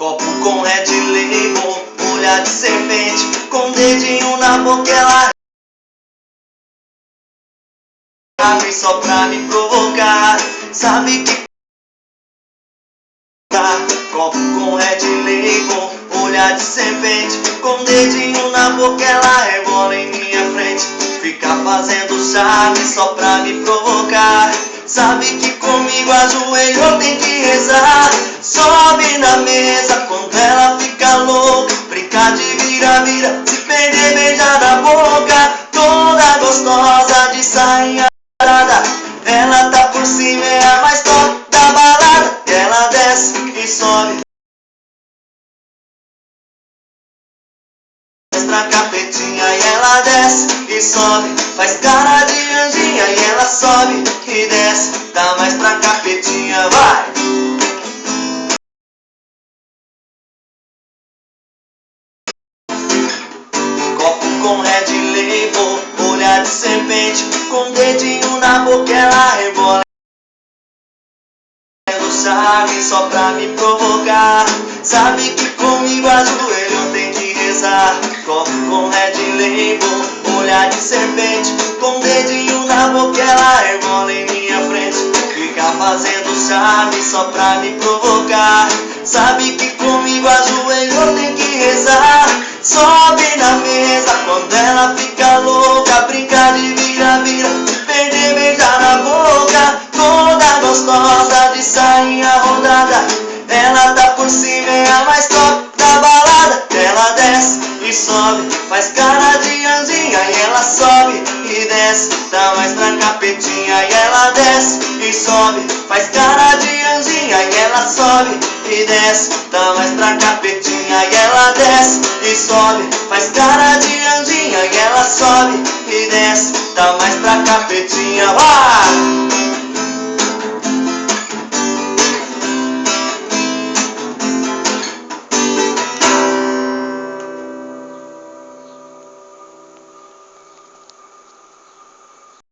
Copo com Red Label, olhar de serpente, com dedinho na boca ela abre só pra me provocar. Sabe que copo com Red Label, olhar de serpente, com dedinho na boca ela rebola em minha frente. Fica fazendo charme só pra me provocar. Sabe que comigo ajoelho tem que rezar. Sobe na mesa quando ela fica louca, brincar de vira-vira, se perder beijar na boca. Toda gostosa de sainha parada, ela tá por cima, é a mais top da balada. Ela desce e sobe, pra capetinha e ela desce e sobe, faz cara de anjinha e ela sobe e desce, dá mais pra capetinha, vai! Copo com Red Label, olhar de serpente, com dedinho na boca ela rebola no charme só pra me provocar. Sabe que comigo ajoelho tem que rezar. Copo com Red Label, olhar de serpente, com dedinho na boca ela rebola em minha frente. Fica fazendo charme só pra me provocar. Sabe que comigo ajoelho tem que rezar. Sobe na mesa quando ela fica louca, brincar de vira-vira, perder beijar na boca. Toda gostosa de sainha rodada, ela tá por cima, é a mais top da balada. Ela desce e sobe, faz cara de anjinha e ela sobe e desce, dá mais pra capetinha e ela desce e sobe, faz cara de anjinha e ela sobe e desce, dá mais pra capetinha e ela desce e sobe, faz cara de anjinha e ela sobe e desce, dá mais pra capetinha, vai!